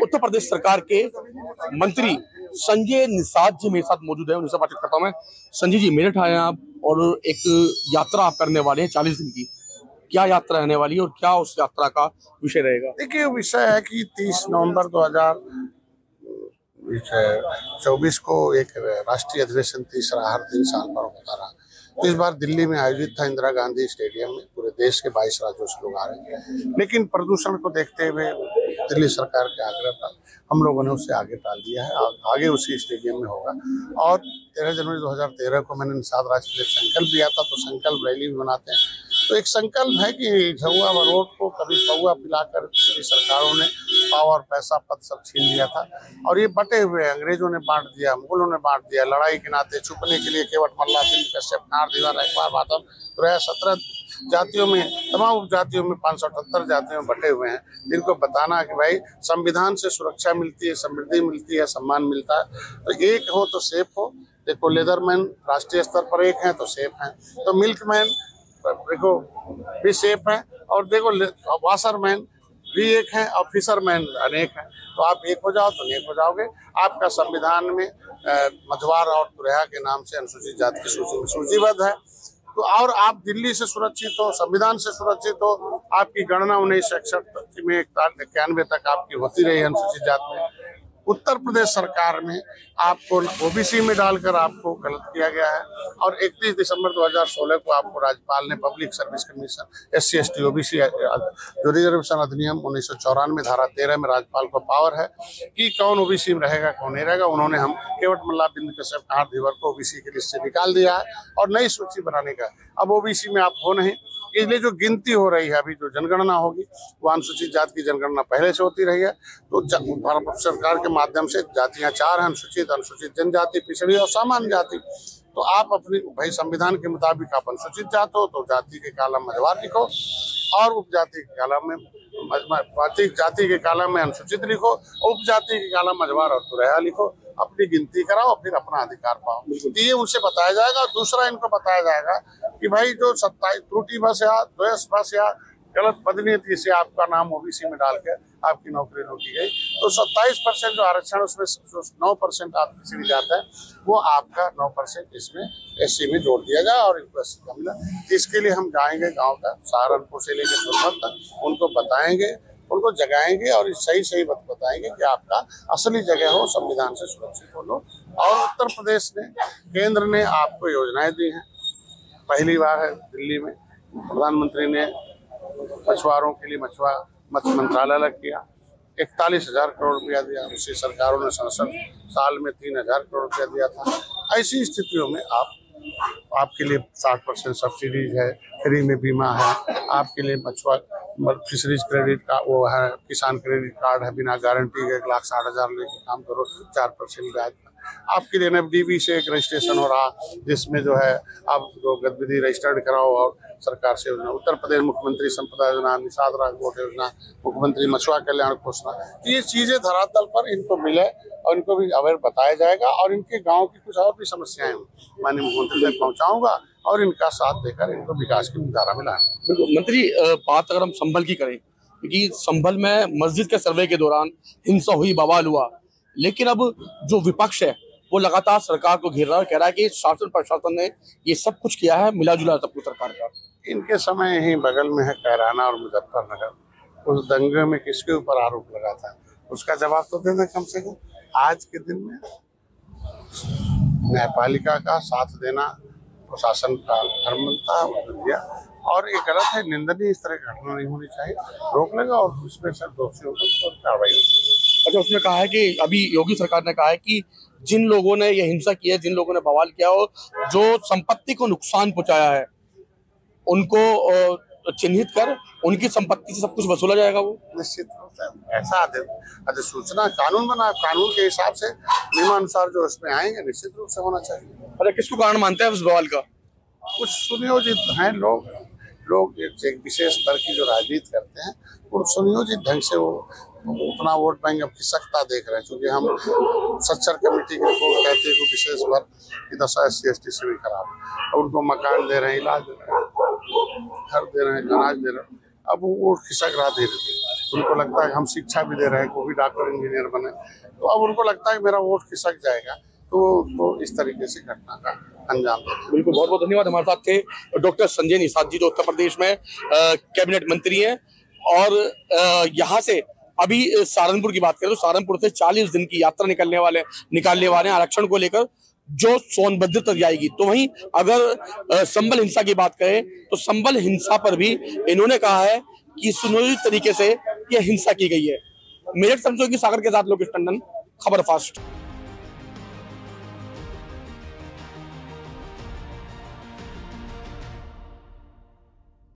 उत्तर प्रदेश सरकार के मंत्री संजय निषाद जी मेरे साथ मौजूद है, उनसे बातचीत करता हूं मैं। संजय जी, मेरठ आए आप और एक यात्रा आप करने वाले हैं 40 दिन की। क्या यात्रा रहने वाली है और क्या उस यात्रा का विषय रहेगा? देखिए, विषय है कि 30 नवंबर 2024 को एक राष्ट्रीय अधिवेशन तीसरा हर 3 साल पर होता रहा। तो इस बार दिल्ली में आयोजित था, इंदिरा गांधी स्टेडियम में। पूरे देश के 22 राज्यों से लोग आ रहे हैं, लेकिन प्रदूषण को देखते हुए दिल्ली सरकार के आग्रह पर हम लोगों ने उसे आगे टाल दिया है। आगे उसी स्टेडियम में होगा। और 13 जनवरी 2013 को मैंने निषाद राज के लिए संकल्प लिया था, तो संकल्प रैली भी बनाते हैं। तो एक संकल्प है कि झुआ रोड को कभी पौआ पिलाकर पिछली सरकारों ने पावर, पैसा, पद सब छीन लिया था, और ये बटे हुए अंग्रेजों ने बांट दिया, मुगलों ने बांट दिया। लड़ाई के नाते छुपने के लिए केवट मल्ला, बिंद कश्यप, नार दीवार, अकबर, बादल, 17 जातियों में, तमाम उपजातियों में 578 जातियों में बटे हुए हैं, जिनको बताना कि भाई संविधान से सुरक्षा मिलती है, समृद्धि मिलती है, सम्मान मिलता है। तो एक हो तो सेफ हो। देखो, लेदरमैन राष्ट्रीय स्तर पर एक है तो सेफ है, तो मिल्कमैन देखो भी सेफ है, और देखो वाशरमैन भी एक है और फिशरमैन अनेक है। तो आप एक हो जाओ तो नेक हो जाओगे। आपका संविधान में मझवार और तुरैया के नाम से अनुसूचित जाति की सूची में सूचीबद्ध है। तो और आप दिल्ली से सुरक्षित हो, संविधान से सुरक्षित हो। आपकी गणना 1961 में 91 तक आपकी होती रही अनुसूचित जाति में। उत्तर प्रदेश सरकार में आपको ओबीसी में डालकर आपको गलत किया गया है, और 31 दिसंबर 2016 को आपको राज्यपाल ने public service commission SC ST OBC जो रिजर्वेशन अधिनियम 1994 धारा 13 में राज्यपाल को पावर है कि कौन ओबीसी में रहेगा, कौन नहीं रहेगा। उन्होंने हम केवट मल्ला, बिंद कश्यप, नार दीवार को ओबीसी की लिस्ट से निकाल दिया है और नई सूची बनाने का। अब ओबीसी में आप हो नहीं, इसलिए जो गिनती हो रही है, अभी जो जनगणना होगी वो अनुसूचित जाति की जनगणना पहले से होती रही है। तो भारत सरकार के माध्यम से जातियां 4 हैं: अनुसूचित, अनुसूचित जनजाति, पिछड़ी और सामान्य जाति। तो आप अपनी भाई संविधान के मुताबिक आप अनुसूचित जात हो तो जाति के कॉलम मझवार लिखो, और उपजाति के कॉलम में जाति के कॉलम में अनुसूचित लिखो, उपजाति के कॉलम मझवार और तुरैया लिखो। अपनी गिनती कराओ, फिर अपना अधिकार पाओ। तो ये उनसे बताया जाएगा। दूसरा इनको बताया जाएगा कि भाई जो 27 त्रुटि बस या द्वेष बस या गलत पदनीति से आपका नाम ओबीसी में डाल के आपकी नौकरी रोकी गई, तो 27% जो आरक्षण, उसमें 9% आप पिछड़ी जाता है, वो आपका 9% इसमें SC में जोड़ दिया जाए और इनको SC का मिला। इसके लिए हम जाएंगे गांव का, सहारनपुर से लेकर सोनभद्र तक, उनको बताएंगे, उनको जगाएंगे और सही बताएंगे कि आपका असली जगह हो, संविधान से सुरक्षित हो लो। और उत्तर प्रदेश ने, केंद्र ने आपको योजनाएं दी हैं। पहली बार है दिल्ली में प्रधानमंत्री ने मछुआरों के लिए मत्स्य मंत्रालय अलग किया, 41,000 करोड़ रुपया दिया। उसी सरकारों ने संसद साल में 3,000 करोड़ रुपया दिया था। ऐसी स्थितियों में आपके लिए 60% सब्सिडीज है, फ्री में बीमा है, आपके लिए फिशरीज क्रेडिट का वो है, किसान क्रेडिट कार्ड है, बिना गारंटी के 1,60,000 लेके काम करो, 4% ब्याज। आपके लिए NFDB से एक रजिस्ट्रेशन हो रहा, जिसमें जो है आप जो गतिविधि रजिस्टर्ड कराओ, और सरकार से योजना, उत्तर प्रदेश मुख्यमंत्री संपदा योजना, निषाद राजकोट योजना, मुख्यमंत्री मछुआ कल्याण घोषणा। तो ये चीजें धरातल पर इनको मिले और इनको भी अवेयर बताया जाएगा, और इनके गांव की कुछ और भी समस्याएं माननीय मुख्यमंत्री तक पहुंचाऊंगा और इनका साथ देकर इनको विकास की धारा में लाएं। बिल्कुल मंत्री, बात अगर हम संभल की करें, क्योंकि संभल में मस्जिद के सर्वे के दौरान हिंसा हुई, बवाल हुआ, लेकिन अब जो विपक्ष है वो लगातार सरकार को घेर रहा है, कह रहा है कि शासन प्रशासन ने ये सब कुछ किया है, मिला जुला सब कुछ सरकार का। इनके समय ही बगल में है कैराना और मुजफ्फरनगर, उस दंगे में किसके ऊपर आरोप लगा था, उसका जवाब तो देना कम से कम। आज के दिन में न्यायपालिका का साथ देना प्रशासन का धर्म बनता है, और ये गलत है, निंदनीय। इस तरह की घटना नहीं होनी चाहिए, रोक लेगा और उसमें सब दोषी होगा तो कार्रवाई होगी। अच्छा, उसने कहा है कि अभी योगी सरकार ने कहा है कि जिन लोगों ने ये हिंसा की है, जिन लोगों ने बवाल किया हो, जो संपत्ति को नुकसान पहुंचाया है, उनको चिन्हित कर उनकी संपत्ति से सब कुछ वसूला जाएगा। वो निश्चित रूप से ऐसा अधिसूचना कानून बना, कानून के हिसाब से नियमानुसार जो उसमें आएंगे निश्चित रूप से होना चाहिए। अरे किसको कारण मानते हैं उस बवाल का? कुछ सुनियोजित हैं लोग एक विशेष स्तर की जो राजनीति करते हैं, वो सुनियोजित ढंग से वो उतना वोट बैंक अब खिसकता देख रहे हैं। क्योंकि हम सच्चर कमेटी के रिपोर्ट कहते हैं कि विशेष वर्ग की दशा SC ST से भी खराब है, और उनको मकान दे रहे हैं, इलाज दे रहे हैं, घर दे रहे हैं, अनाज दे रहे हैं, अब वो खिसक रहा धीरे धीरे। उनको लगता है हम शिक्षा भी दे रहे हैं, वो भी डॉक्टर इंजीनियर बने, तो अब उनको लगता है मेरा वोट खिसक जाएगा, तो इस तरीके से घटना का अंजाम देते। बिल्कुल, बहुत बहुत धन्यवाद। हमारे साथ थे डॉक्टर संजय निषाद जी, जो उत्तर प्रदेश में कैबिनेट मंत्री हैं। और यहाँ से अभी सहारनपुर की बात करें तो सहारनपुर से 40 दिन की यात्रा निकालने वाले हैं आरक्षण को लेकर, जो सोनभद्र तक जाएगी। तो वहीं अगर संभल हिंसा की बात करें तो संभल हिंसा पर भी इन्होंने कहा है कि सुनियोजित तरीके से यह हिंसा की गई है। मेरठ से सागर के साथ लोकेश टंडन, खबर फास्ट।